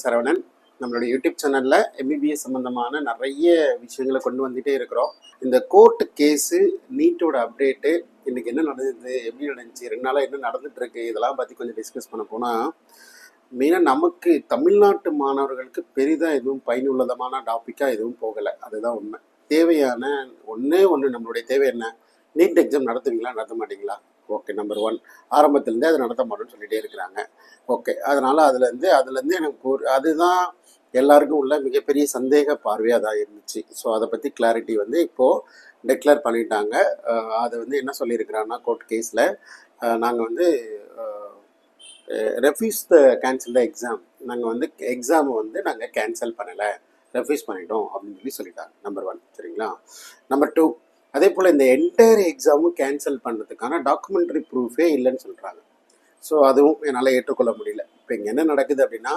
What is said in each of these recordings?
சரவணன். நம்மளுடைய யூடியூப் சேனலில் எம்பிபிஎஸ் சம்மந்தமான நிறைய விஷயங்களை கொண்டு வந்துகிட்டே இருக்கிறோம். இந்த கோர்ட்டு கேஸு, நீட்டோட அப்டேட்டு, இன்றைக்கி என்ன நடந்தது, எப்படி நடந்துச்சு, 2 நாளாக என்ன நடந்துகிட்ருக்கு, இதெல்லாம் பற்றி கொஞ்சம் டிஸ்கஸ் பண்ண போனால், மெயினாக நமக்கு தமிழ்நாட்டு மாணவர்களுக்கு பெரிதாக எதுவும் பயனுள்ளதமான டாப்பிக்காக எதுவும் போகலை. அதுதான் உண்மை. தேவையான ஒன்று நம்மளுடைய தேவை என்ன, நீட் எக்ஸாம் நடத்துவீங்களா நடத்த மாட்டிங்களா? Okay, number 1. ஆரம்பத்துலேருந்தே அதை நடத்த மாட்டோம்னு சொல்லிகிட்டே இருக்கிறாங்க. ஓகே, அதனால் அதுலேருந்து எனக்கு அதுதான் எல்லாருக்கும் உள்ள மிகப்பெரிய சந்தேக பார்வையாக தான் இருந்துச்சு. ஸோ அதை பற்றி கிளாரிட்டி இப்போது டிக்ளேர் பண்ணிட்டாங்க. அதை என்ன சொல்லியிருக்கிறாங்கன்னா, கோர்ட் கேஸில் நாங்கள் ரெஃப்யூஸ் கேன்சல் த எக்ஸாம், நாங்கள் எக்ஸாமை நாங்கள் கேன்சல் பண்ணலை, ரெஃப்யூஸ் பண்ணிட்டோம் அப்படின்னு சொல்லிட்டாங்க. நம்பர் 1. சரிங்களா? நம்பர் 2, அதே போல் இந்த என்டையர் எக்ஸாமும் கேன்சல் பண்ணுறதுக்கான டாக்குமெண்ட்ரி ப்ரூஃபே இல்லைன்னு சொல்கிறாங்க. ஸோ அதுவும் என்னால் ஏற்றுக்கொள்ள முடியல. இப்போ இங்கே என்ன நடக்குது அப்படின்னா,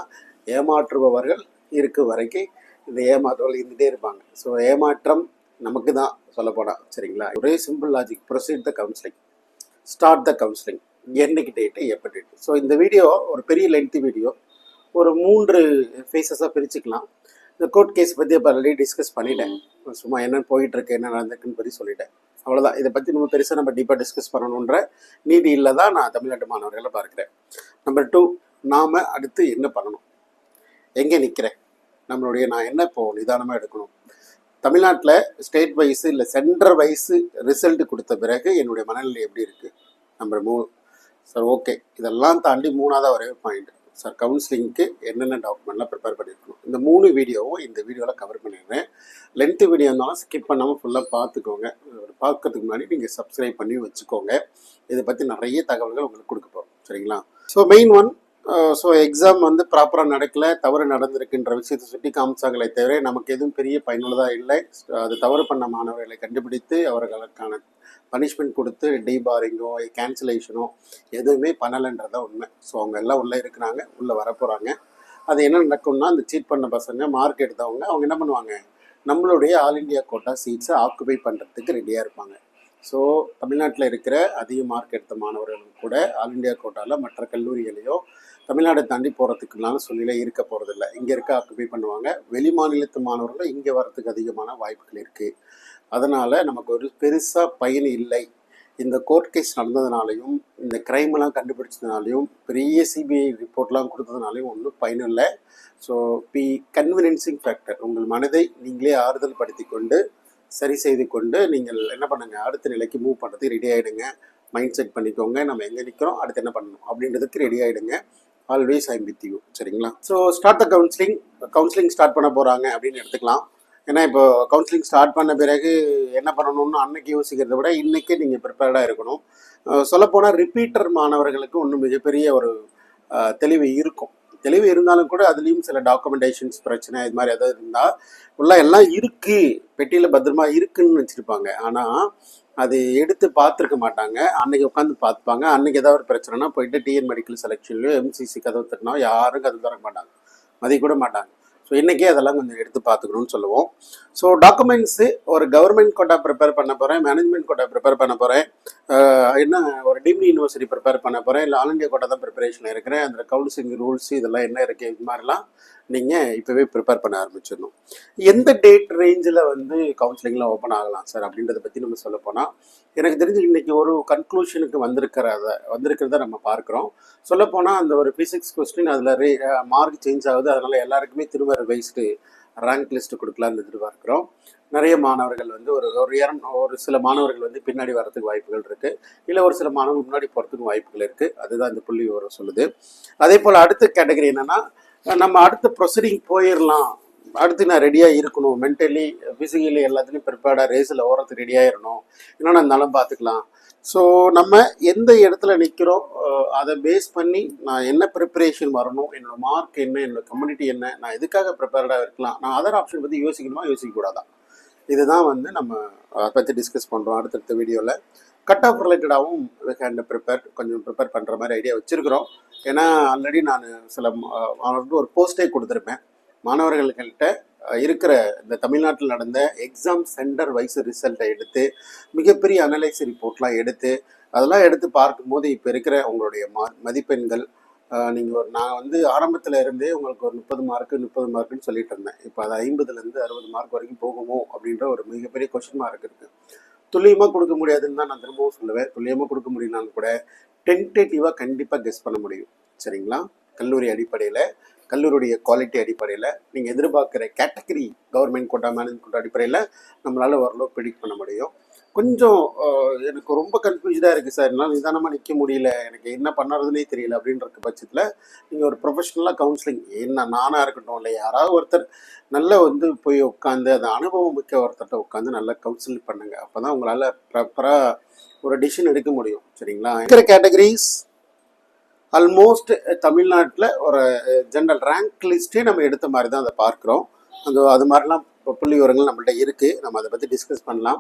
ஏமாற்றுபவர்கள் இருக்க வரைக்கும் இந்த ஏமாற்றுவர்கள் இருந்துகிட்டே இருப்பாங்க. ஸோ ஏமாற்றம் நமக்கு தான் சொல்லப்போனால். சரிங்களா? ஒரே simple logic. Proceed the counselling, start the counselling, என்னைக்கு டேட்டு, எப்போ டேட்டு. ஸோ இந்த வீடியோ ஒரு பெரிய லென்த்தி வீடியோ, ஒரு 3 ஃபேஸஸாக பிரிச்சுக்கலாம். இந்த கோர்ட் கேஸ் பற்றி இப்போ ஆல்ரெடி டிஸ்கஸ் பண்ணிட்டேன். சும்மா என்னென்னு போயிட்டுருக்கு, என்ன நடந்திருக்குன்னு பற்றி சொல்லிட்டேன். அவ்வளோதான். இதை பற்றி நம்ம பெருசாக நம்ம டீப்பாக டிஸ்கஸ் பண்ணணுன்ற நீதி இல்லை தான் நான் தமிழ்நாட்டு மாணவர்களை பார்க்குறேன். நம்பர் 2, நாம் அடுத்து என்ன பண்ணணும், எங்கே நிற்கிறேன், நான் என்ன இப்போது நிதானமாக எடுக்கணும், தமிழ்நாட்டில் ஸ்டேட் வைஸு இல்லை சென்ட்ரல் வைஸு ரிசல்ட் கொடுத்த பிறகு என்னுடைய மனநிலை எப்படி இருக்குது. நம்பர் 3. சார் ஓகே, இதெல்லாம் தாண்டி 3ஆவது ஒரே பாயிண்ட் சார், கவுன்சிலிங்க்கு என்னென்ன டாக்குமெண்ட்லாம் ப்ரிப்பேர் பண்ணியிருக்கணும். இந்த 3 வீடியோவும் இந்த வீடியோவில் கவர் பண்ணிடுறேன். லென்த்து வீடியோ இருந்தாலும் ஸ்கிப் பண்ணாமல் ஃபுல்லாக பார்த்துக்கோங்க. பார்க்கறதுக்கு முன்னாடி நீங்கள் சப்ஸ்கிரைப் பண்ணி வச்சுக்கோங்க. இதை பற்றி நிறைய தகவல்கள் உங்களுக்கு கொடுக்க போகிறோம். சரிங்களா? ஸோ மெயின் 1, ஸோ எக்ஸாம் ப்ராப்பராக நடக்கலை, தவறு நடந்திருக்குன்ற விஷயத்தை சுட்டி காமிச்சாங்களே தவிர நமக்கு எதுவும் பெரிய பயனுள்ளதாக இல்லை. அது தவறு பண்ண மாணவர்களை கண்டுபிடித்து அவர்களுக்கான பனிஷ்மெண்ட் கொடுத்து டீபாரிங்கோ கேன்சலேஷனோ எதுவுமே பண்ணலைன்றதான் உண்மை. ஸோ அவங்க எல்லாம் உள்ளே இருக்கிறாங்க, உள்ளே வரப்போகிறாங்க. அது என்ன நடக்கும்னா, அந்த சீட் பண்ண பசங்க, மார்க் எடுத்தவங்க, அவங்க என்ன பண்ணுவாங்க, நம்மளுடைய ஆல் இண்டியா கோட்டா சீட்ஸை ஆக்குபை பண்ணுறதுக்கு ரெடியாக இருப்பாங்க. ஸோ தமிழ்நாட்டில் இருக்கிற அதிக மார்க் எடுத்த மாணவர்களும் கூட ஆல் இண்டியா கோட்டாவில் மற்ற கல்லூரிகளையோ தமிழ்நாடு தாண்டி போகிறதுக்குனால சொல்லிலே இருக்க போகிறதில்ல, இங்கே இருக்க ஆக்குபை பண்ணுவாங்க. வெளி மாநிலத்து மாணவர்கள் இங்கே வரத்துக்கு அதிகமான வாய்ப்புகள் இருக்குது. அதனால் நமக்கு ஒரு பெருசாக பயன் இல்லை. இந்த கோர்ட் கேஸ் நடந்ததுனாலையும், இந்த க்ரைமெல்லாம் கண்டுபிடிச்சதுனாலையும், பெரிய சிபிஐ ரிப்போர்ட்லாம் கொடுத்ததுனாலையும் ஒன்றும் பயன் இல்லை. ஸோ கன்வீனியன்சிங் ஃபேக்டர், உங்கள் மனதை நீங்களே ஆறுதல் படுத்தி கொண்டு சரி செய்து கொண்டு நீங்கள் என்ன பண்ணுங்கள், அடுத்த நிலைக்கு மூவ் பண்ணுறதுக்கு ரெடி ஆகிடுங்க. மைண்ட் செட் பண்ணிக்கோங்க, நம்ம எங்கே நிற்கிறோம், அடுத்து என்ன பண்ணணும் அப்படின்றதுக்கு ரெடி ஆகிடுங்க. Always I'm with you. சரிங்களா? So start the counselling start பண்ண போகிறாங்க அப்படின்னு எடுத்துக்கலாம். ஏன்னா இப்போ கவுன்சிலிங் ஸ்டார்ட் பண்ண பிறகு என்ன பண்ணணும்னு அன்னைக்கு யோசிக்கிறத விட இன்றைக்கே நீங்கள் ப்ரிப்பேர்டாக இருக்கணும். சொல்லப்போனால் ரிப்பீட்டர் மாணவர்களுக்கு ஒன்றும் மிகப்பெரிய ஒரு தெளிவு இருக்கும். தெளிவு இருந்தாலும் கூட அதுலேயும் சில டாக்குமெண்டேஷன்ஸ் பிரச்சனை இது மாதிரி எதாவது இருந்தால் உள்ள எல்லாம் இருக்குது, பெட்டியில் பத்திரமா இருக்குன்னு வச்சுருப்பாங்க. ஆனால் அது எடுத்து பார்த்துருக்க மாட்டாங்க. அன்றைக்கி உட்காந்து பார்த்துப்பாங்க. அன்றைக்கி ஏதாவது ஒரு பிரச்சனைனா போயிட்டு டிஎன் மெடிக்கல் செலெக்ஷன்லையோ எம்சிசி கதவு தட்டினா யாரும் கதவு தர மாட்டாங்க, மதிய கூட மாட்டாங்க. ஸோ இன்றைக்கே அதெல்லாம் கொஞ்சம் எடுத்து பார்த்துக்கணும்னு சொல்லுவோம். ஸோ டாக்குமெண்ட்ஸு, ஒரு கவர்மெண்ட் கோட்டா ப்ரிப்பேர் பண்ண போகிறேன், மேனேஜ்மெண்ட் கோட்டா ப்ரிப்பேர் பண்ண போகிறேன், என்ன ஒரு டீம்டு யூனிவர்சிட்டி ப்ரிப்பேர் பண்ண போகிறேன், இல்லை ஆல் இண்டியா கோட்டா தான் ப்ரிப்பரேஷனில் இருக்கிறேன், அந்த கவுன்சிலிங் ரூல்ஸ் இதெல்லாம் என்ன இருக்குது, இது மாதிரிலாம் நீங்கள் இப்போவே ப்ரிப்பேர் பண்ண ஆரம்பிச்சிடணும். எந்த டேட் ரேஞ்சில் கவுன்சிலிங்லாம் ஓப்பன் ஆகலாம் சார் அப்படின்றத பற்றி நம்ம சொல்ல போனால், எனக்கு தெரிஞ்சு இன்றைக்கி ஒரு கன்க்ளூஷனுக்கு வந்திருக்கிறத நம்ம பார்க்குறோம். சொல்லப்போனால் அந்த ஒரு ஃபிசிக்ஸ் கொஸ்டின் அதில் மார்க் சேஞ்ச் ஆகுது. அதனால் எல்லாருக்குமே திரும்ப ரிவைஸ்டு ரேங்க் லிஸ்ட்டு கொடுக்கலான்னு எதிர்பார்க்குறோம். நிறைய மாணவர்கள் ஒரு சில மாணவர்கள் பின்னாடி வரத்துக்கு வாய்ப்புகள் இருக்குது, இல்லை ஒரு சில மாணவர்கள் முன்னாடி போகிறதுக்கு வாய்ப்புகள் இருக்குது. அதுதான் இந்த புள்ளி விவரம் சொல்லுது. அதே போல் அடுத்த கேட்டகரி என்னென்னா, நம்ம அடுத்த ப்ரொசீடிங் போயிடலாம், அடுத்து நான் ரெடியாக இருக்கணும், மென்டலி ஃபிசிக்கலி எல்லாத்துலேயும் ப்ரிப்பேர்டாக ரேஸில் ஓரத்துக்கு ரெடியாகிடணும், என்னென்ன இருந்தாலும் பார்த்துக்கலாம். ஸோ நம்ம எந்த இடத்துல நிற்கிறோம், அதை பேஸ் பண்ணி நான் என்ன ப்ரிப்பரேஷன் வரணும், என்னோடய மார்க் என்ன, என்னோடய கம்யூனிட்டி என்ன, நான் எதுக்காக ப்ரிப்பேர்டாக இருக்கலாம், நான் அதர் ஆப்ஷன் பற்றி யோசிக்கணுமா யோசிக்கக்கூடாதான், இதுதான் நம்ம அதை பற்றி டிஸ்கஸ் பண்ணுறோம். அடுத்தடுத்த வீடியோவில் கட் ஆஃப் ரிலேட்டடாகவும் கொஞ்சம் ப்ரிப்பேர் பண்ணுற மாதிரி ஐடியா வச்சுருக்கிறோம். ஏன்னா ஆல்ரெடி நான் சில ஒரு போஸ்டே கொடுத்துருப்பேன், மாணவர்கள்கிட்ட இருக்கிற இந்த தமிழ்நாட்டில் நடந்த எக்ஸாம் சென்டர் வைஸ் ரிசல்ட்டை எடுத்து மிகப்பெரிய அனலைஸ் ரிப்போர்ட்லாம் எடுத்து அதெல்லாம் எடுத்து பார்க்கும்போது இப்போ இருக்கிற உங்களுடைய மதிப்பெண்கள், நீங்கள் நான் வந்து ஆரம்பத்தில் இருந்தே உங்களுக்கு ஒரு 30 மார்க்குன்னு சொல்லிட்டு இருந்தேன். இப்போ அது 50லேருந்து 60 மார்க் வரைக்கும் போகுமோ அப்படின்ற ஒரு மிகப்பெரிய கொஸ்டின் மார்க் இருக்குது. துல்லியமாக கொடுக்க முடியாதுன்னு தான் நான் திரும்பவும் சொல்லுவேன். துல்லியமாக கொடுக்க முடியும்னாலும் கூட டென்டேட்டிவாக கண்டிப்பாக கெஸ் பண்ண முடியும். சரிங்களா? கல்லூரி அடிப்படையில், கல்லூரியுடைய குவாலிட்டி அடிப்படையில், நீங்கள் எதிர்பார்க்குற category government quota management quota அடிப்படையில் நம்மளால் ஓரளவு ப்ரெடிக்ட் பண்ண முடியும். கொஞ்சம் எனக்கு ரொம்ப கன்ஃபியூஸ்டாக இருக்குது சார், என்னால் நிதானமாக நிற்க முடியல, எனக்கு என்ன பண்ணுறதுனே தெரியல அப்படின்ற பட்சத்தில் நீங்கள் ஒரு ப்ரொஃபஷ்னலாக கவுன்சிலிங், என்ன நானாக இருக்கட்டும் இல்லை யாராவது ஒருத்தர் நல்லா வந்து போய் உட்காந்து அந்த அனுபவம் மிக்க ஒருத்தர்கிட்ட உட்காந்து நல்லா கவுன்சிலிங் பண்ணுங்கள். அப்போ தான் உங்களால் ப்ராப்பராக ஒரு டிசிஷன் எடுக்க முடியும். சரிங்களா? இருக்கிற கேட்டகரிஸ் ஆல்மோஸ்ட் தமிழ்நாட்டில் ஒரு ஜென்ரல் ரேங்க் லிஸ்ட்டே நம்ம எடுத்த மாதிரி தான் அதை பார்க்குறோம். அது மாதிரிலாம் இப்போ புள்ளி விவரங்கள் நம்மள்ட்ட இருக்குது. நம்ம அதை பற்றி டிஸ்கஸ் பண்ணலாம்.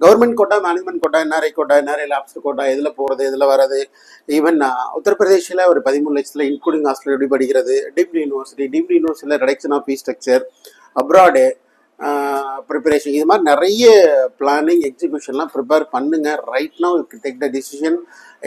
Government quota, management quota, NRI lapse quota, எதில் போகிறது, எதில் வர்றது, ஈவன் உத்தரப்பிரதேசில் ஒரு 13 லட்சத்தில் இன்க்ளூடிங் ஹாஸ்டல் எப்படி படிக்கிறது, டீம்டு யூனிவர்சிட்டியில் reduction of fees structure, abroad preparation, இது மாதிரி நிறைய பிளானிங் எக்ஸிக்யூஷன்லாம் ப்ரிப்பேர் பண்ணுங்கள். Right now take the decision.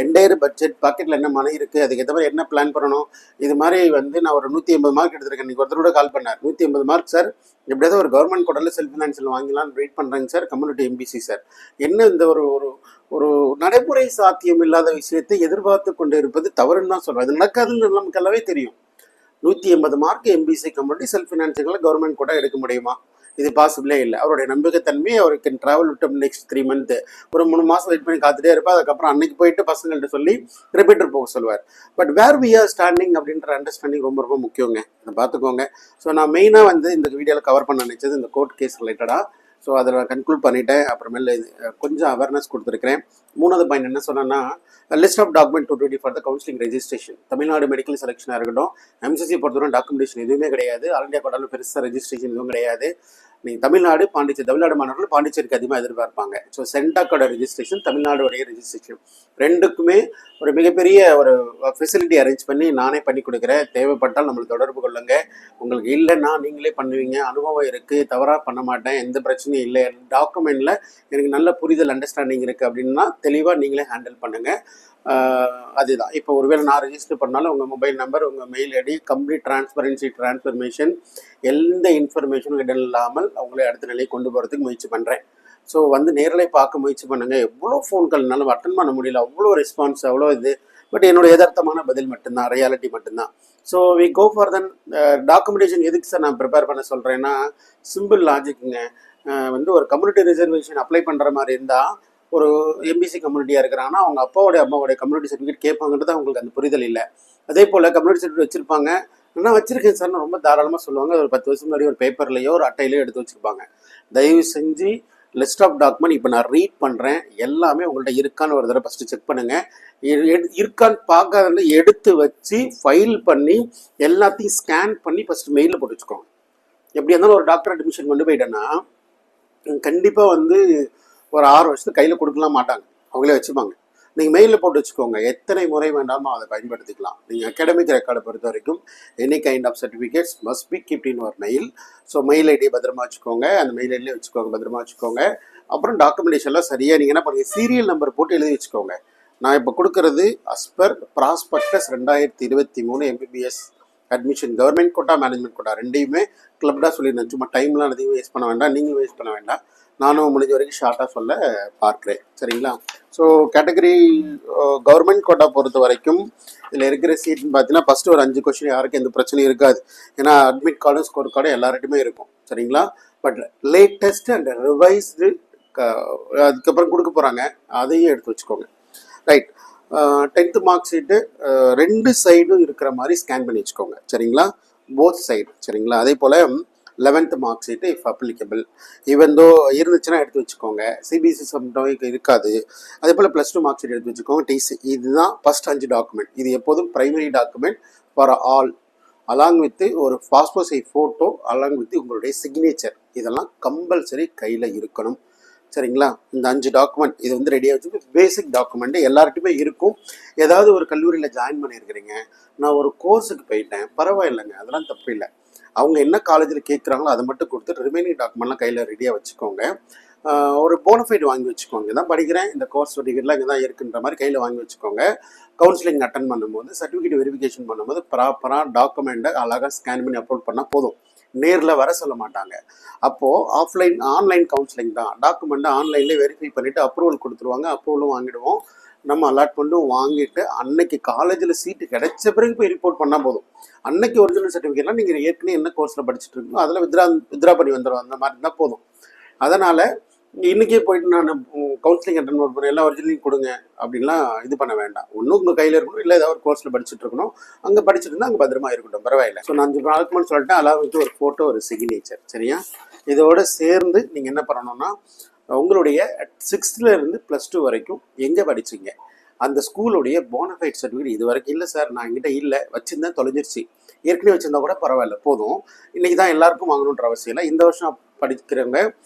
Entire budget பாக்கெட்டில் என்ன மணி இருக்குது, அதுக்கேற்ற மாதிரி என்ன பிளான் பண்ணணும். இது மாதிரி வந்து நான் ஒரு 180 மார்க் எடுத்திருக்கேன். இன்றைக்கி ஒருத்தர் கூட கால் பண்ணார், 180 மார்க் சார், எப்படியாவது ஒரு கவர்மெண்ட் கோட்டாவில் செல்ஃப் ஃபினான்ஷியல் வாங்கலாம்னு வெயிட் பண்ணுறேங்க சார், கம்யூனிட்டி எம்பிசி சார். என்ன இந்த ஒரு ஒரு ஒரு நடைமுறை சாத்தியம் இல்லாத விஷயத்தை எதிர்பார்த்து கொண்டு இருப்பது தவறுன்னு தான் சொல்கிறேன். அது நடக்காதுன்னு நமக்கு எல்லாமே தெரியும். 180 மார்க் எம்பிசி கம்யூனிட்டி செல்ஃப் ஃபினான்ஷியலில் கவர்மெண்ட் கோட்டா எடுக்க முடியுமா? இது பாசிபிளே இல்லை. அவருடைய நம்பிக்கைத்தன்மை, அவருக்கு ட்ராவல் விட்டு நெக்ஸ்ட் 3 மந்த்து ஒரு 3 மாதம் வெயிட் பண்ணி காத்துட்டே இருப்பா. அதுக்கப்புறம் அன்னைக்கு போயிட்டு பசங்கள்கிட்ட சொல்லி ரிப்பீட்டர் போக சொல்லுவார். But where we are standing அப்படின்ற அண்டர்ஸ்டாண்டிங் ரொம்ப ரொம்ப முக்கியங்க. அதை பார்த்துக்கோங்க. ஸோ நான் மெயினாக வந்து இந்த வீடியோவில் கவர் பண்ண நினச்சது இந்த கோர்ட் கேஸ் ரிலேட்டடாக. ஸோ அதில் நான் கன்க்ளூட் பண்ணிவிட்டேன். அப்புறமேல கொஞ்சம் அவேர்னஸ் கொடுத்துருக்கிறேன். 3வது பாயிண்ட் என்ன சொன்னேன்னா, list of document 220 for the counselling registration. Tamil Nadu medical செலெக்ஷனாக இருக்கட்டும், எம்சிசி பொறுத்தவரை டாக்குமெண்டேஷன் எதுவுமே கிடையாது. ஆல் இண்டியா கோட்டாவில் பெருசாக ரெஜிஸ்ட்ரேஷன் எதுவும் கிடையாது. நீங்கள் தமிழ்நாடு, பாண்டிச்சேரி, தமிழ்நாடு மாணவர்கள் பாண்டிச்சேரிக்கு அதிகமாக எதிர்பார்ப்பாங்க. ஸோ சென்டாக்கோட ரெஜிஸ்ட்ரேஷன், தமிழ்நாடுடைய ரெஜிஸ்ட்ரேஷன் ரெண்டுக்குமே ஒரு மிகப்பெரிய ஒரு ஃபெசிலிட்டி அரேஞ்ச் பண்ணி நானே பண்ணி கொடுக்குறேன். தேவைப்பட்டால் நம்மளை தொடர்பு கொள்ளுங்க. உங்களுக்கு இல்லைன்னா நீங்களே பண்ணுவீங்க. அனுபவம் இருக்குது, தவறாக பண்ண மாட்டேன், எந்த பிரச்சனையும் இல்லை, டாக்குமெண்ட்டில் எனக்கு நல்ல புரிதல் அண்டர்ஸ்டாண்டிங் இருக்குது அப்படின்னா தெளிவாக நீங்களே ஹேண்டில் பண்ணுங்கள். அதுதான். இப்போ ஒருவேளை நான் ரெஜிஸ்டர் பண்ணாலும் உங்கள் மொபைல் நம்பர், உங்கள் மெயில் ஐடி, கம்ப்ளீட் டிரான்ஸ்ஃபர்மேஷன், எந்த இன்ஃபர்மேஷனும் இடம் இல்லாமல் அவங்களே அடுத்த நிலையை கொண்டு போகிறதுக்கு முயற்சி பண்ணுறேன். ஸோ வந்து நேரில் பார்க்க முயற்சி பண்ணுங்கள். எவ்வளோ ஃபோன் கால்னாலும் அட்டன் பண்ண முடியல, அவ்வளோ ரெஸ்பான்ஸ், அவ்வளோ இது. பட் என்னோட யதார்த்தமான பதில் மட்டும்தான், ரியாலிட்டி மட்டும்தான். So we go for the documentation. எதுக்கு சார் நான் ப்ரிப்பேர் பண்ண சொல்கிறேன்னா, சிம்பிள் லாஜிக்குங்க. வந்து ஒரு கம்யூனிட்டி ரிசர்வேஷன் அப்ளை பண்ணுற மாதிரி இருந்தால், ஒரு எம்பிசி கம்யூனிட்டியாக இருக்கிறாங்கன்னா அவங்க அம்மாவோடைய கம்யூனிட்டி சர்டிஃபிகேட் கேட்பாங்கன்றது அவங்களுக்கு அந்த புரிதல் இல்லை. அதே போல் கம்யூனிட்டி சர்டிஃபிகேட் வச்சுருப்பாங்க, நான் வச்சுருக்கேன் சார்னு ரொம்ப தாராளமாக சொல்லுவாங்க. ஒரு 10 வருஷம் முன்னாடி ஒரு பேப்பர்லையோ ஒரு அட்டையிலையோ எடுத்து வச்சுருப்பாங்க. தயவு செஞ்சு லிஸ்ட் ஆஃப் டாக்குமெண்ட் இப்போ நான் ரீட் பண்ணுறேன், எல்லாமே உங்கள்கிட்ட இருக்கான்னு ஒரு தடவை ஃபஸ்ட்டு செக் பண்ணுங்கள். இருக்கான்னு பார்க்காத எடுத்து வச்சு ஃபைல் பண்ணி எல்லாத்தையும் ஸ்கேன் பண்ணி ஃபஸ்ட்டு மெயிலில் போட்டு வச்சுக்கோங்க. எப்படி இருந்தாலும் ஒரு டாக்டர் அட்மிஷன் கொண்டு போயிட்டேன்னா கண்டிப்பாக வந்து ஒரு 6 வருஷத்துக்கு கையில் கொடுக்கலாம் மாட்டாங்க, அவங்களே வச்சுப்பாங்க. நீங்கள் மெயிலில் போட்டு வச்சுக்கோங்க. எத்தனை முறை வேண்டாமோ அதை பயன்படுத்திக்கலாம். நீங்கள் அகாடமிக் ரெக்கார்டை பொறுத்த வரைக்கும் any kind of certificates must be kept in your mail. So mail ஐடியை பத்திரமா வச்சுக்கோங்க, அந்த மெயில் ஐடியிலே வச்சுக்கோங்க, பத்திரமா வச்சுக்கோங்க. அப்புறம் டாக்குமெண்டேஷன்லாம் சரியாக நீங்கள் என்ன பண்ணுங்கள், சீரியல் நம்பர் போட்டு எழுதி வச்சுக்கோங்க. நான் இப்போ கொடுக்குறது as per prospectus 2023 MBBS admission, government quota, management quota ரெண்டையுமே கிளப்டாக சொல்லியிருந்தேன். சும்மா டைம்லாம் அதிகம் வேஸ்ட் பண்ண வேண்டாம், நீங்களும் வேஸ்ட் பண்ண வேண்டாம். நானும் முடிஞ்ச வரைக்கும் ஷார்ட்டாக சொல்ல பார்க்குறேன். சரிங்களா? ஸோ கேட்டகரி கவர்மெண்ட் கோட்டா பொறுத்த வரைக்கும் இதில் இருக்கிற சீட்னு பார்த்தீங்கன்னா ஃபஸ்ட்டு ஒரு 5 கொஸ்டின் யாருக்கும் எந்த பிரச்சனையும் இருக்காது. ஏன்னா அட்மிட் கார்டும் ஸ்கோர் கார்டும் எல்லார்கிட்டையுமே இருக்கும். சரிங்களா? பட் லேட்டஸ்ட் அண்ட் ரிவைஸ்டு அதுக்கப்புறம் கொடுக்க போகிறாங்க, அதையும் எடுத்து வச்சுக்கோங்க. ரைட். 10th மார்க் ஷீட்டு 2 சைடும் இருக்கிற மாதிரி ஸ்கேன் பண்ணி வச்சுக்கோங்க. சரிங்களா? Both side. சரிங்களா? அதே போல் 11th mark sheet if applicable, even though இருந்துச்சுன்னா எடுத்து வச்சுக்கோங்க. சிபிஎஸ்சி சம்டைம் இருக்காது. அதே போல் +2 மார்க் ஷீட் எடுத்து வச்சுக்கோங்க. டிசி. இதுதான் ஃபஸ்ட் 5 டாக்குமெண்ட். இது எப்போதும் primary document for all, along with ஒரு passport size photo, along with உங்களுடைய சிக்னேச்சர். இதெல்லாம் கம்பல்சரி கையில் இருக்கணும். சரிங்களா? இந்த 5 டாக்குமெண்ட் இது வந்து ரெடியாக வச்சு பேசிக் டாக்குமெண்ட்டு எல்லார்கிட்டையுமே இருக்கும். ஏதாவது ஒரு கல்லூரியில் ஜாயின் பண்ணியிருக்கிறீங்க, நான் ஒரு கோர்ஸுக்கு போயிட்டேன், பரவாயில்லைங்க, அதெல்லாம் தப்பு இல்லை. அவங்க என்ன காலேஜில் கேட்குறாங்களோ அதை மட்டும் கொடுத்துட்டு ரிமைனிங் டாக்குமெண்ட்லாம் கையில் ரெடியாக வச்சுக்கோங்க. ஒரு போனஃபைட் வாங்கி வச்சுக்கோங்க. தான் படிக்கிறேன், இந்த கோர்ஸ் சர்டிஃபிகேட்லாம் இங்கே தான் இருக்குன்ற மாதிரி கையில் வாங்கி வச்சுக்கோங்க. கவுன்சிலிங் அட்டன் பண்ணும்போது சர்டிஃபிகேட் வெரிஃபிகேஷன் பண்ணும்போது ப்ராப்பராக டாக்குமெண்ட்டை அழகாக ஸ்கேன் பண்ணி அப்லோட் பண்ணால் போதும். நேரில் வர சொல்ல மாட்டாங்க. அப்போது ஆன்லைன் கவுன்சிலிங் தான். டாக்குமெண்ட்டை ஆன்லைன்லேயே வெரிஃபை பண்ணிவிட்டு அப்ரூவல் கொடுத்துருவாங்க. அப்ரூவலும் வாங்கிடுவோம். நம்ம அலாட்மெண்ட்டும் வாங்கிட்டு அன்னைக்கு காலேஜில் சீட்டு கிடைச்ச பிறகு போய் ரிப்போர்ட் பண்ணால் போதும். அன்னைக்கு ஒரிஜினல் சர்டிஃபிகேட்லாம் நீங்கள் ஏற்கனவே என்ன கோர்ஸில் படிச்சுட்டு இருக்கீங்களோ அதில் வித்ரா பண்ணி வந்துடும். அந்த மாதிரி இருந்தால் போதும். அதனால் இன்றைக்கே போயிட்டு நான் கவுன்சிலிங் அட்டன் பண்ண எல்லா ஒரிஜினலையும் கொடுங்க அப்படின்லாம் இது பண்ண வேண்டாம். ஒன்றும் உங்கள் கையில் இருக்கணும், இல்லை ஏதாவது ஒரு கோர்ஸில் படிச்சுட்டு இருக்கணும். அங்கே படிச்சுட்டு இருந்தால் அங்கே பத்திரமா இருக்கட்டும், பரவாயில்லை. ஸோ நான் 5 டாக்குமெண்ட் சொல்லிட்டேன். அதாவது ஒரு ஃபோட்டோ, ஒரு சிக்னேச்சர், சரியா? இதோட சேர்ந்து நீங்கள் என்ன பண்ணணும்னா, உங்களுடைய 6th இருந்து +2 வரைக்கும் எங்கே படிச்சிங்க, அந்த ஸ்கூலுடைய போனஃபைட் சர்டிஃபிகேட் இது வரைக்கும் இல்லை சார், நான் என்கிட்ட இல்லை, வச்சுருந்தேன், தொலைஞ்சிருச்சு. ஏற்கனவே வச்சுருந்தா கூட பரவாயில்ல, போதும். இன்றைக்கி தான் எல்லாருக்கும் வாங்கணுன்ற அவசியம் இல்லை. இந்த வருஷம் படிக்கிறவங்க,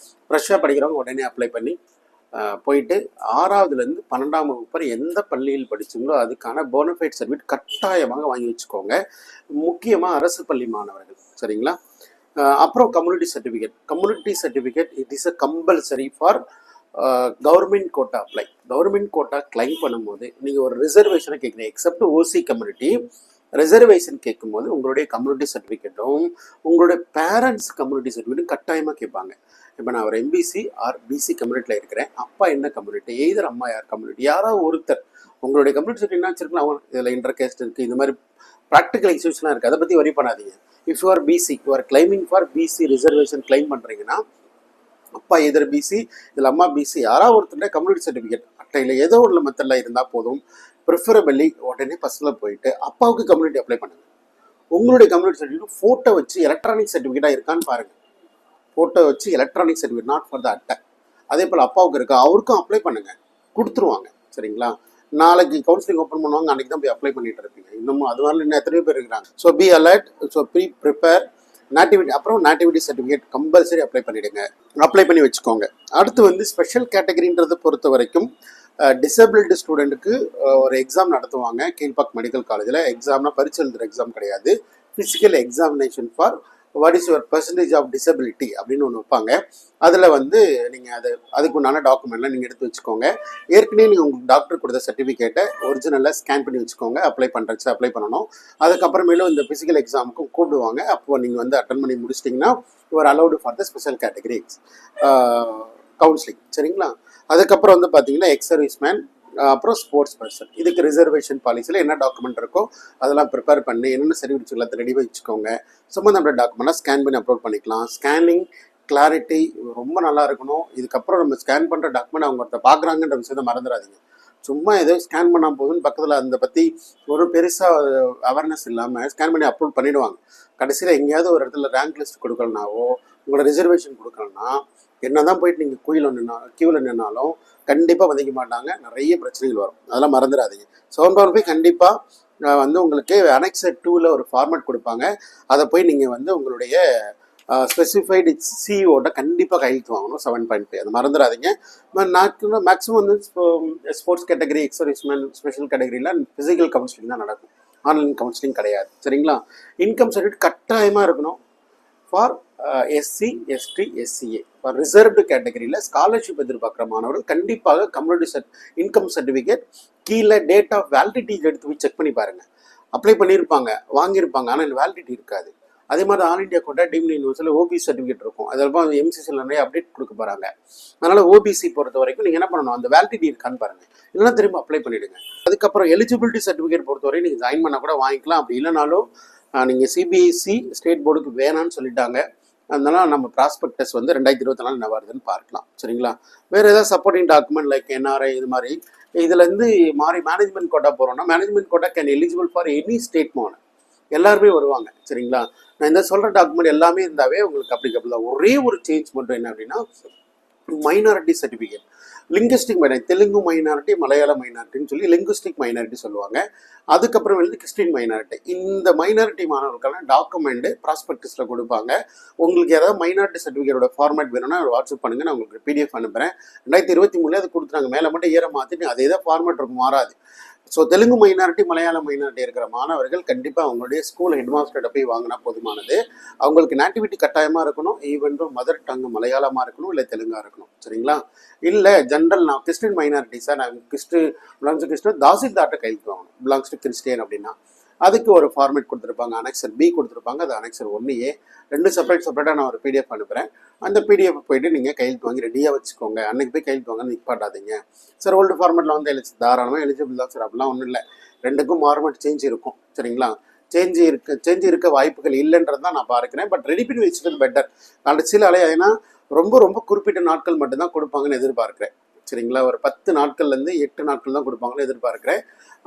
ஃப்ரெஷ்ஷாக படிக்கிறவங்க உடனே அப்ளை பண்ணி போயிட்டு 6வதுலேருந்து 12ஆம் வகுப்பு வரை எந்த பள்ளியில் படிச்சிங்களோ அதுக்கான போனஃபைட் சர்டிஃபிகேட் கட்டாயமாக வாங்கி வச்சுக்கோங்க. முக்கியமாக அரசு பள்ளி மாணவர்கள், சரிங்களா? அப்புறம் community certificate it is a compulsory for government quota apply. Government quota claim பண்ணும்போது நீங்கள் ஒரு ரிசர்வேஷனை கேட்குறீங்க. எக்ஸப்ட் ஓசி கம்யூனிட்டி ரிசர்வேஷன் கேட்கும்போது உங்களுடைய கம்யூனிட்டி சர்டிஃபிகேட்டும் உங்களுடைய பேரண்ட்ஸ் கம்யூனிட்டி சர்டிஃபிகேட்டும் கட்டாயமாக கேட்பாங்க. இப்போ நான் ஒரு எம்பிசி ஆர் பிசி கம்யூனிட்டியில் இருக்கிறேன். அப்பா என்ன கம்யூனிட்டி, எய்தர் அம்மா யார் கம்யூனிட்டி, யாராவது ஒருத்தர் உங்களுடைய கம்யூனிட்டி சர்டிஃபிகேட் என்ன வச்சிருக்கலாம். அவங்க இதில் இன்டர் கேஸ்ட் இருக்குது, இந்த மாதிரி ப்ராக்டிக்கல் இஷ்யூஸ்லாம் இருக்குது. அதை பற்றி வரி பண்ணாதீங்க. If you are BC, you are claiming for BC reservation claim பண்ணுறீங்கன்னா, அப்பா எதிர் பிசி, இதில் அம்மா பிசி, யாராவது ஒருத்தர் கம்யூனிட்டி சர்டிஃபிகேட் அட்டையில் ஏதோ ஒரு மெத்தடில் இருந்தால் போதும். ப்ரிஃபரபிளி உடனே பர்சனல் போயிட்டு அப்பாவுக்கு கம்யூனிட்டி அப்ளை பண்ணுங்கள். உங்களுடைய கம்யூனிட்டி சர்டிஃபிகேட் ஃபோட்டோ வச்சு எலக்ட்ரானிக் சர்டிஃபிகேட்டாக இருக்கான்னு பாருங்கள். ஃபோட்டோ வச்சு electronic certificate, not for the அட்டை. அதே போல் அப்பாவுக்கு இருக்கா, அவருக்கும் அப்ளை பண்ணுங்கள், கொடுத்துருவாங்க, சரிங்களா? நாளைக்கு கவுன்சிலிங் ஓப்பன் பண்ணுவாங்க, அன்றைக்கி தான் போய் அப்ளை பண்ணிட்டு இருப்பீங்க. இன்னமும் அது மாதிரி இன்னும் எத்தனையோ பேர் இருக்கிறாங்க. So be alert, so prepare. Nativity certificate compulsory apply பண்ணி வச்சுக்கோங்க. அடுத்து ஸ்பெஷல் கேட்டகரின்றதை பொறுத்த வரைக்கும் டிசபிலிட்டி ஸ்டூடெண்ட்டுக்கு ஒரு எக்ஸாம் நடத்துவாங்க கீழ்பாக் மெடிக்கல் காலேஜில். எக்ஸாம்னா பரிட்சை எழுதுகிற எக்ஸாம் கிடையாது. Physical examination for what is your percentage of disability அப்படின்னு ஒன்று வைப்பாங்க. அதில் நீங்கள் அதுக்கு உண்டான டாக்குமெண்ட்லாம் நீங்கள் எடுத்து வச்சுக்கோங்க. ஏற்கனவே நீங்கள் உங்களுக்கு டாக்டர் கொடுத்த சர்டிஃபிகேட்டை ஒரிஜினலாக ஸ்கேன் பண்ணி வச்சுக்கோங்க. அப்ளை பண்ணணும். அதுக்கப்புறமேலும் இந்த ஃபிசிக்கல் எக்ஸாமுக்கும் கூப்பிடுவாங்க. அப்போ நீங்கள் அட்டன் பண்ணி முடிச்சிட்டிங்கன்னா your allowed for the special category counselling, சரிங்களா? அதுக்கப்புறம் பார்த்தீங்கன்னா எக்ஸ் சர்வீஸ்மேன், அப்புறம் ஸ்போர்ட்ஸ் பர்சன். இதுக்கு ரிசர்வேஷன் பாலிசியில் என்ன டாக்குமெண்ட் இருக்கோ அதெல்லாம் ப்ரிப்பேர் பண்ணி என்னென்ன சர்டிஃபிகேட்ஸ் எல்லாத்தையும் ரெடி வச்சுக்கோங்க. சம்மந்தப்பட்ட டாக்குமெண்ட்லாம் ஸ்கேன் பண்ணி அப்லோட் பண்ணிக்கலாம். ஸ்கேனிங் கிளாரிட்டி ரொம்ப நல்லா இருக்கணும். இதுக்கப்புறம் நம்ம ஸ்கேன் பண்ணுற டாக்குமெண்ட் அவங்க ஒருத்தர் பார்க்குறாங்கன்ற விஷயத்தை மறந்துடாதீங்க. சும்மா ஏதோ ஸ்கேன் பண்ணால் போதுன்னு பக்கத்தில் அதை பற்றி ஒரு பெருசாக அவேர்னஸ் இல்லாமல் ஸ்கேன் பண்ணி அப்லோட் பண்ணிவிடுவாங்க. கடைசியில் எங்கேயாவது ஒரு இடத்துல ரேங்க் லிஸ்ட் கொடுக்கலனாவோ உங்களோட ரிசர்வேஷன் கொடுக்கலன்னா என்ன தான் போயிட்டு நீங்கள் கியூவில் நின்னாலும் கண்டிப்பாக வந்திக்க மாட்டாங்க. நிறைய பிரச்சனைகள் வரும். அதெல்லாம் மறந்துடாதீங்க. 7 போய் கண்டிப்பாக உங்களுக்கு அனெக்சர் 2ல் ஒரு ஃபார்மேட் கொடுப்பாங்க. அதை போய் நீங்கள் உங்களுடைய ஸ்பெசிஃபைடு சிஇஓட்ட கண்டிப்பாக கையெழுத்து வாங்கணும். 7.5 அதை மறந்துடாதீங்க. Maximum sports category, X serviceman, special கேட்டகரியில் ஃபிசிக்கல் கவுன்சிலிங் தான் நடக்கும். ஆன்லைன் கவுன்சிலிங் கிடையாது, சரிங்களா? இன்கம் சர்டிஃபிகேட் கட்டாயமாக இருக்கணும் for SC, ST, SCA. For reserved கேட்டகரியில் ஸ்காலர்ஷிப் எதிர்பார்க்குற மாணவர்கள் கண்டிப்பாக கம்யூனிட்டி இன்கம் சர்டிஃபிகேட் கீழே டேட் ஆஃப் வேலிடிட்டி எடுத்து போய் செக் பண்ணி பாருங்கள். அப்ளை பண்ணியிருப்பாங்க, வாங்கியிருப்பாங்க, ஆனால் வேலிடிட்டி இருக்காது. அதே மாதிரி ஆல் இண்டியா கோட்டா டீம்டு யூனிவர்சிட்டியில் ஓபிசி சர்டிஃபிகேட் இருக்கும். அதெல்லாம் எம்சிசியில் நிறைய அப்டேட் கொடுக்க போகிறாங்க. அதனால் ஓபிசி பொறுத்த வரைக்கும் நீங்கள் என்ன பண்ணணும், அந்த வேலிடிட்டி இருக்கான்னு பாருங்கள். இல்லைனா திரும்ப அப்ளை பண்ணிவிடுங்க. அதுக்கப்புறம் எலிஜிபிலிட்டி சர்டிஃபிகேட் பொறுத்தவரை நீங்கள் ஜாயின் பண்ணால் கூட வாங்கிக்கலாம். அப்படி இல்லைனாலும் நீங்கள் சிபிஎஸ்சி ஸ்டேட் போர்டுக்கு வேணான்னு சொல்லிட்டாங்க. அதனால நம்ம ப்ராஸ்பெக்டஸ் 2024 என்ன வருதுன்னு பார்க்கலாம், சரிங்களா? வேறு ஏதாவது சப்போர்ட்டிங் டாக்குமெண்ட் லைக் என்ஆர்ஐ இது மாதிரி இதுலேருந்து மாறி மேனேஜ்மெண்ட் கோட்டா போகிறோன்னா management quota can eligible for any state மோன். எல்லாருமே வருவாங்க, சரிங்களா? நான் இந்த சொல்கிற டாக்குமெண்ட் எல்லாமே இருந்தாவே உங்களுக்கு அப்ளிகபிள் தான். ஒரே ஒரு சேஞ்ச் மட்டும் என்ன அப்படின்னா minority certificate. Linguistic minority, Telugu minority, மலையாள மைனாரிட்டின்னு சொல்லி லிங்குஸ்டிக் மைனாரிட்டி சொல்லுவாங்க. அதுக்கப்புறம் கிறிஸ்டின் மைனாரிட்டி. இந்த மைனாரிட்டி மாணவர்களுக்கான டாக்குமெண்ட்டு ப்ராஸ்பெக்டஸில் கொடுப்பாங்க. உங்களுக்கு ஏதாவது மைனாரிட்டி சர்டிஃபிகேட்டோட ஃபார்மேட் வேணும்னா வாட்ஸ்அப் பண்ணுங்கள், நான் உங்களுக்கு பிடிஎஃப் அனுப்புகிறேன். 2023 அது கொடுத்துறாங்க. மேலே மட்டும் ஏற மாற்றிட்டு அதே தான் ஃபார்மேட் இருக்கும், மாறாது. ஸோ தெலுங்கு மைனாரிட்டி, மலையாள மைனாரிட்டி இருக்கிற மாணவர்கள் கண்டிப்பாக அவங்களுடைய ஸ்கூல் ஹெட் மாஸ்டர்கிட்ட போய் வாங்கினா போதுமானது. அவங்களுக்கு நேட்டிவிட்டி கட்டாயமாக இருக்கணும். ஈவன் மதர் டங்கு மலையாளமாக இருக்கணும், இல்லை தெலுங்காக இருக்கணும். சரிங்களா? இல்லை ஜென்ரல் நான் கிறிஸ்டின் மைனாரிட்டி சார், நான் கிறிஸ்டின் தாசில்தார்ட்ட கையெழுத்து வாங்கணும், பிலாங்ஸ் டு கிறிஸ்டியன் அப்படின்னா அதுக்கு ஒரு ஃபார்மேட் கொடுத்துருப்பாங்க. அனெக்சர் பி கொடுத்துருப்பாங்க, அது அனெக்சர் 1A. 2 செப்பரேட்டாக நான் ஒரு PDF அனுப்புகிறேன். அந்த PDF போய்ட்டு நீங்கள் கையெழுத்து வாங்கி ரெடியாக வச்சுக்கோங்க. அன்றைக்கி போய் கையெழுத்து வாங்க நிற்பாட்டாதீங்க சார். ஓல்டு ஃபார்மேட்டில் வந்து தாராளமாக எலிஜிபிள் தான் சார், அப்படிலாம் ஒன்றும் இல்லை. ரெண்டுக்கும் ஃபார்மேட் சேஞ்ச் இருக்கும். சரிங்களா? சேஞ்ச் இருக்க வாய்ப்புகள் இல்லைன்றது தான் நான் பார்க்குறேன். பட் ரெடி பண்ணி வச்சுக்கிறது பெட்டர். கடைசியில் ஏன்னா ரொம்ப ரொம்ப குறிப்பிட்ட நாட்கள் மட்டும்தான் கொடுப்பாங்கன்னு எதிர்பார்க்குறேன். சரிங்களா? ஒரு 10 நாட்கள்லேருந்து 8 நாட்கள் தான் கொடுப்பாங்கன்னு எதிர்பார்க்குறேன்.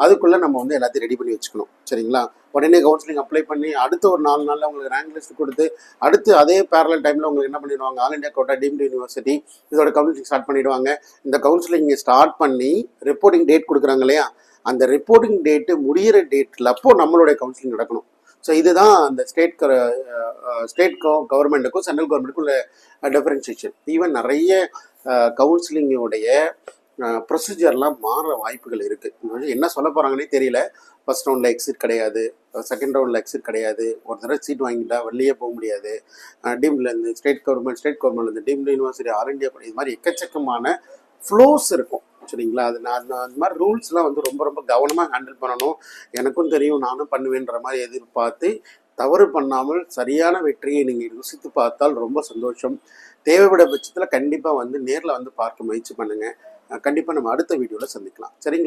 அதுக்குள்ளே நம்ம வந்து எல்லாத்தையும் ரெடி பண்ணி வச்சுக்கணும். சரிங்களா? உடனே கவுன்சிலிங் அப்ளை பண்ணி அடுத்த ஒரு 4 நாளில் உங்களுக்கு ரேங்க் லிஸ்ட் கொடுத்து அடுத்து அதே பேரலல் டைமில் உங்களுக்கு என்ன பண்ணிடுவாங்க, all India quota deemed university இதோட கவுன்சிலிங் ஸ்டார்ட் பண்ணிவிடுவாங்க. இந்த கவுன்சிலிங் ஸ்டார்ட் பண்ணி ரிப்போர்ட்டிங் டேட் கொடுக்குறாங்க இல்லையா, அந்த ரிப்போர்ட்டிங் டேட்டு முடிகிற டேட்டில் அப்போது நம்மளுடைய கவுன்சிலிங் நடக்கணும். ஸோ இதுதான் அந்த ஸ்டேட் கவர்மெண்ட்டுக்கும் சென்ட்ரல் கவர்மெண்ட்டுக்கும் உள்ள டிஃபரன்ஷியேஷன். ஈவன் நிறைய கவுன்சிலிங்கோடைய ப்ரொசீஜர்லாம் மாற வாய்ப்புகள் இருக்குது. என்ன சொல்ல போகிறாங்கன்னே தெரியல. ஃபர்ஸ்ட் ரவுண்டில் எக்ஸிட் கிடையாது, செகண்ட் ரவுண்டில் எக்ஸிட் கிடையாது, ஒரு தடவை சீட் வாங்கிட்டா வெளியே போக முடியாது. டீம்லேருந்து ஸ்டேட் கவர்மெண்ட்லேருந்து டீம்டு யூனிவர்சிட்டி, ஆல் இண்டியா இது மாதிரி எக்கச்சக்கமான ஃப்ளோஸ் இருக்கும். சரிங்களா? அது நான் அந்த மாதிரி ரூல்ஸ்லாம் வந்து ரொம்ப ரொம்ப கவனமாக ஹேண்டில் பண்ணணும். எனக்கும் தெரியும், நானும் பண்ணுவேன்ற மாதிரி எதிர்பார்த்து தவறு பண்ணாமல் சரியான வெற்றியை நீங்கள் ருசித்து பார்த்தால் ரொம்ப சந்தோஷம். தேவைப்பட பட்சத்தில் கண்டிப்பாக வந்து நேரில் வந்து பார்க்க முயற்சி பண்ணுங்கள். கண்டிப்பாக நம்ம அடுத்த வீடியோவில் சந்திக்கலாம். சரிங்களா?